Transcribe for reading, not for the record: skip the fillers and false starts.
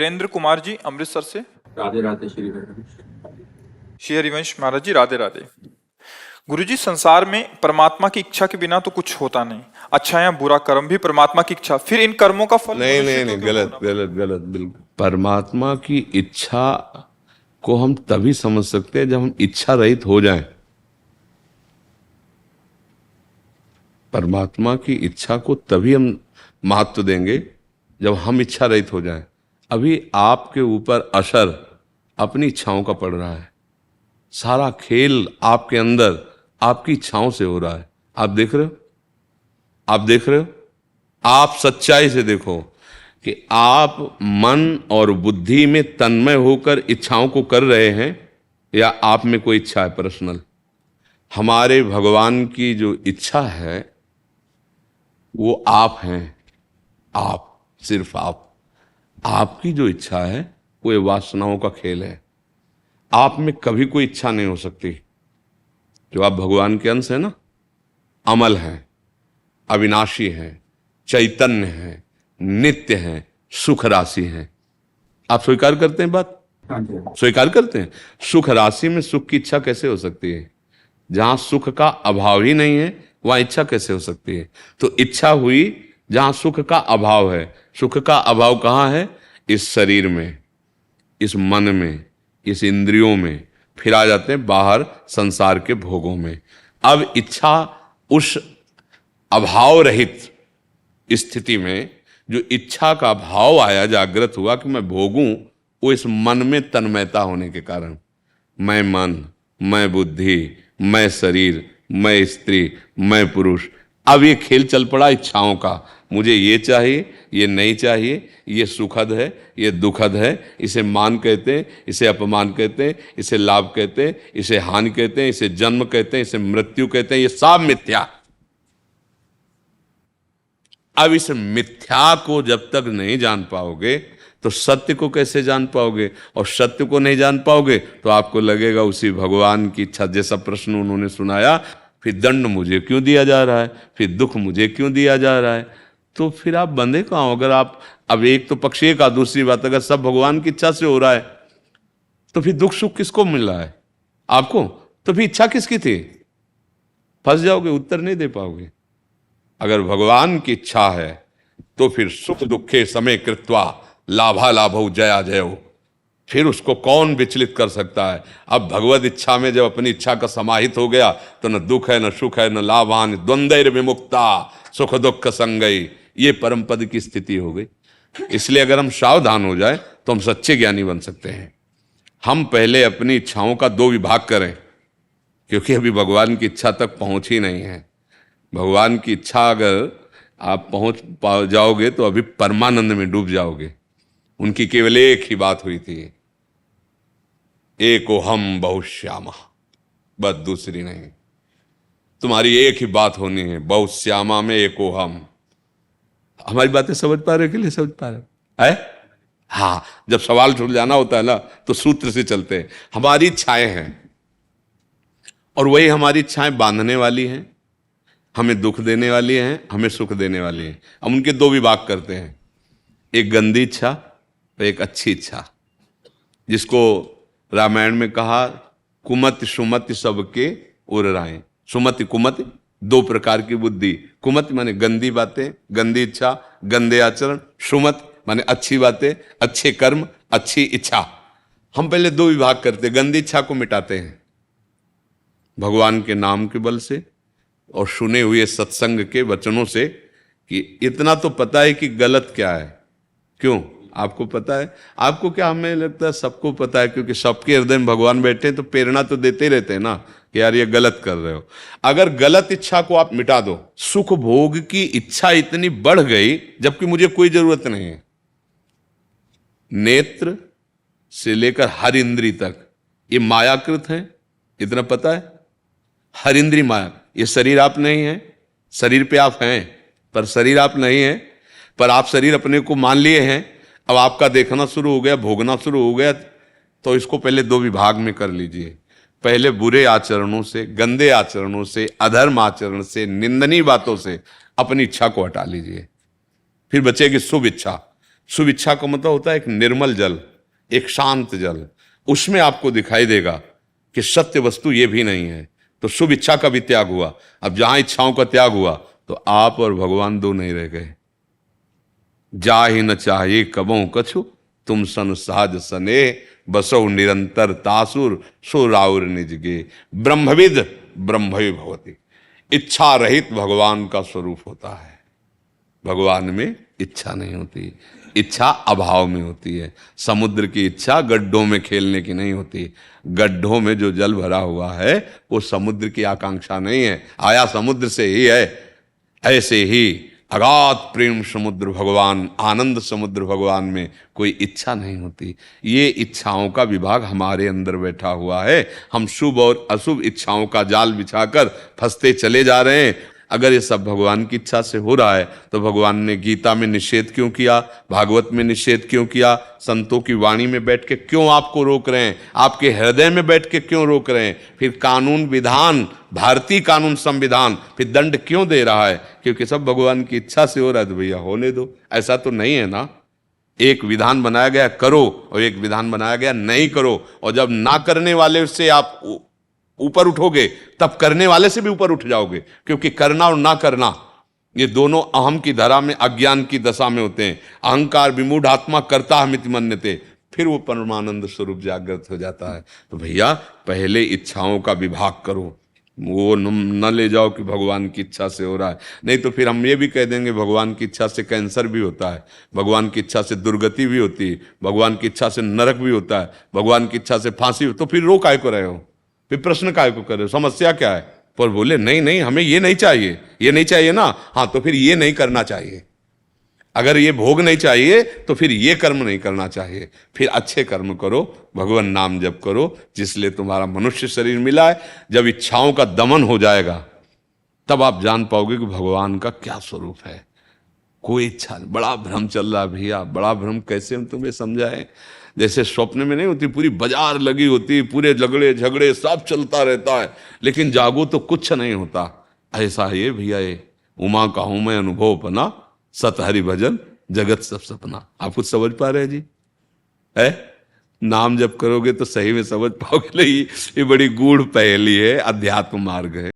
वीरेंद्र कुमार जी अमृतसर से। राधे राधे श्री हरिवंश। श्री हरिवंश महाराज जी राधे राधे। गुरुजी, संसार में परमात्मा की इच्छा के बिना तो कुछ होता नहीं। अच्छा या बुरा कर्म भी परमात्मा की इच्छा, फिर इन कर्मों का फल नहीं मनुष्य नहीं को नहीं, क्यों गलत भोगना? गलत गलत, बिल्कुल। परमात्मा की इच्छा को हम तभी समझ सकते हैं जब हम इच्छा रहित हो जाएं। परमात्मा की इच्छा को तभी हम महत्व देंगे जब हम इच्छा रहित हो जाएं। अभी आपके ऊपर असर अपनी इच्छाओं का पड़ रहा है। सारा खेल आपके अंदर आपकी इच्छाओं से हो रहा है। आप देख रहे हो, आप देख रहे हो। आप सच्चाई से देखो कि आप मन और बुद्धि में तन्मय होकर इच्छाओं को कर रहे हैं या आप में कोई इच्छा है पर्सनल। हमारे भगवान की जो इच्छा है वो आप हैं। आप, सिर्फ आप। आपकी जो इच्छा है वो ये वासनाओं का खेल है। आप में कभी कोई इच्छा नहीं हो सकती। जो आप भगवान के अंश है ना, अमल हैं, अविनाशी हैं, चैतन्य हैं, नित्य हैं, सुख राशि हैं। आप स्वीकार करते हैं बात? हाँ जी। स्वीकार करते हैं। सुख राशि में सुख की इच्छा कैसे हो सकती है? जहां सुख का अभाव ही नहीं है वहां इच्छा कैसे हो सकती है? तो इच्छा हुई जहां सुख का अभाव है। सुख का अभाव कहां है? इस शरीर में, इस मन में, इस इंद्रियों में। फिर आ जाते हैं बाहर संसार के भोगों में। अब इच्छा उस अभाव रहित स्थिति में, जो इच्छा का भाव आया, जागृत हुआ कि मैं भोगूं, वो इस मन में तन्मयता होने के कारण, मैं मन, मैं बुद्धि, मैं शरीर, मैं स्त्री, मैं पुरुष। अब ये खेल चल पड़ा इच्छाओं का। मुझे ये चाहिए, ये नहीं चाहिए, ये सुखद है, ये दुखद है, इसे मान कहते हैं, इसे अपमान कहते हैं, इसे लाभ कहते हैं, इसे हानि कहते हैं, इसे जन्म कहते हैं, इसे मृत्यु कहते हैं। ये सब मिथ्या। अब इस मिथ्या को जब तक नहीं जान पाओगे तो सत्य को कैसे जान पाओगे? और सत्य को नहीं जान पाओगे तो आपको लगेगा उसी भगवान की इच्छा। जैसा प्रश्न उन्होंने सुनाया, फिर दंड मुझे क्यों दिया जा रहा है, फिर दुख मुझे क्यों दिया जा रहा है? तो फिर आप बंधे कहाँ हो? अगर आप, अब एक तो पक्ष एक, दूसरी बात, अगर सब भगवान की इच्छा से हो रहा है तो फिर दुख सुख किसको मिल रहा है? आपको। तो फिर इच्छा किसकी थी? फंस जाओगे, उत्तर नहीं दे पाओगे। अगर भगवान की इच्छा है तो फिर सुख दुखे समय कृत्वा लाभा लाभो जया जयो। फिर उसको कौन विचलित कर सकता है? अब भगवत इच्छा में जब अपनी इच्छा का समाहित हो गया तो न दुख है, न सुख है, न लाभान, द्वंद्वैर विमुक्ता सुख दुख संगई। ये परम पद की स्थिति हो गई। इसलिए अगर हम सावधान हो जाए तो हम सच्चे ज्ञानी बन सकते हैं। हम पहले अपनी इच्छाओं का दो विभाग करें, क्योंकि अभी भगवान की इच्छा तक पहुंच ही नहीं है। भगवान की इच्छा अगर आप पहुंच जाओगे तो अभी परमानंद में डूब जाओगे। उनकी केवल एक ही बात हुई थी, एको हम बहुश्यामा, बस दूसरी नहीं। तुम्हारी एक ही बात होनी है, बहुश्यामा में एको हम। हमारी बातें समझ पा रहे हो कि नहीं समझ पा रहे है? हाँ, जब सवाल सुलझाना होता है ना तो सूत्र से चलते हैं। हमारी इच्छाएं हैं और वही हमारी इच्छाएं बांधने वाली हैं, हमें दुख देने वाली हैं, हमें सुख देने वाली हैं। हम उनके दो विभाग करते हैं, एक गंदी इच्छा और एक अच्छी इच्छा, जिसको रामायण में कहा कुमति सुमति सबके उर राय। सुमति कुमति दो प्रकार की बुद्धि। कुमति माने गंदी बातें, गंदी इच्छा, गंदे आचरण। सुमति माने अच्छी बातें, अच्छे कर्म, अच्छी इच्छा। हम पहले दो विभाग करते, गंदी इच्छा को मिटाते हैं भगवान के नाम के बल से और सुने हुए सत्संग के वचनों से, कि इतना तो पता है कि गलत क्या है। क्यों? आपको पता है? आपको क्या? हमें लगता है सबको पता है, क्योंकि सबके हृदय में भगवान बैठे हैं तो प्रेरणा तो देते ही रहते हैं ना कि यार ये गलत कर रहे हो। अगर गलत इच्छा को आप मिटा दो, सुख भोग की इच्छा इतनी बढ़ गई जबकि मुझे कोई जरूरत नहीं है। नेत्र से लेकर हर इंद्री तक ये मायाकृत है, इतना पता है। हर इंद्री माया। ये शरीर आप नहीं है, शरीर पे आप हैं पर शरीर आप नहीं है। पर आप शरीर अपने को मान लिए हैं। अब आपका देखना शुरू हो गया, भोगना शुरू हो गया, तो इसको पहले दो विभाग में कर लीजिए। पहले बुरे आचरणों से, गंदे आचरणों से, अधर्म आचरण से, निंदनीय बातों से अपनी इच्छा को हटा लीजिए। फिर बचेगी शुभ इच्छा। शुभ इच्छा का मतलब होता है एक निर्मल जल, एक शांत जल, उसमें आपको दिखाई देगा कि सत्य वस्तु ये भी नहीं है। तो शुभ इच्छा का भी त्याग हुआ। अब जहां इच्छाओं का त्याग हुआ तो आप और भगवान दो नहीं रह गए। जा ही न चाहिए कबों कछु, तुम सन सहज सने, बसो निरंतर तासुर, सो राउर निजगे। ब्रह्मविद ब्रह्मवि भवति। इच्छा रहित भगवान का स्वरूप होता है। भगवान में इच्छा नहीं होती, इच्छा अभाव में होती है। समुद्र की इच्छा गड्ढों में खेलने की नहीं होती। गड्ढों में जो जल भरा हुआ है वो समुद्र की आकांक्षा नहीं है, आया समुद्र से ही है। ऐसे ही अगाध प्रेम समुद्र भगवान, आनंद समुद्र भगवान में कोई इच्छा नहीं होती। ये इच्छाओं का विभाग हमारे अंदर बैठा हुआ है। हम शुभ और अशुभ इच्छाओं का जाल बिछाकर फंसते चले जा रहे हैं। अगर ये सब भगवान की इच्छा से हो रहा है तो भगवान ने गीता में निषेध क्यों किया, भागवत में निषेध क्यों किया, संतों की वाणी में बैठ के क्यों आपको रोक रहे हैं, आपके हृदय में बैठ के क्यों रोक रहे हैं, फिर कानून विधान, भारतीय कानून संविधान फिर दंड क्यों दे रहा है? क्योंकि सब भगवान की इच्छा से हो रहा है तो भैया होने दो। ऐसा तो नहीं है ना, एक विधान बनाया गया करो और एक विधान बनाया गया नहीं करो। और जब ना करने वाले से आप ऊपर उठोगे तब करने वाले से भी ऊपर उठ जाओगे, क्योंकि करना और ना करना ये दोनों अहम की धरा में, अज्ञान की दशा में होते हैं। अहंकार विमूढ़ आत्मा करता हमिति मन्यते, फिर वो परमानंद स्वरूप जागृत हो जाता है। तो भैया पहले इच्छाओं का विभाग करो, वो न ले जाओ कि भगवान की इच्छा से हो रहा है। नहीं तो फिर हम ये भी कह देंगे भगवान की इच्छा से कैंसर भी होता है, भगवान की इच्छा से दुर्गति भी होती है, भगवान की इच्छा से नरक भी होता है, भगवान की इच्छा से फांसी। तो फिर रो काय को रहे हो, फिर प्रश्न काय को कर रहे हो, समस्या क्या है? पर बोले नहीं नहीं हमें ये नहीं चाहिए, ये नहीं चाहिए ना, हाँ तो फिर ये नहीं करना चाहिए। अगर ये भोग नहीं चाहिए तो फिर ये कर्म नहीं करना चाहिए। फिर अच्छे कर्म करो, भगवान नाम जप करो, जिसलिए तुम्हारा मनुष्य शरीर मिला है। जब इच्छाओं का दमन हो जाएगा तब आप जान पाओगे कि भगवान का क्या स्वरूप है। कोई इच्छा नहीं। बड़ा भ्रम चल रहा है भैया, बड़ा भ्रम कैसे हम तुम्हें समझाएं। जैसे स्वप्न में नहीं होती, पूरी बाजार लगी होती, पूरे झगड़े झगड़े सब चलता रहता है, लेकिन जागो तो कुछ नहीं होता। ऐसा ये भैया ये उमा का हूं मैं अनुभव अपना, सत हरि भजन जगत सब सपना। आप कुछ समझ पा रहे हैं जी? है नाम जब करोगे तो सही में समझ पाओगे। नहीं, ये बड़ी गूढ़ पहेली है, अध्यात्म मार्ग है।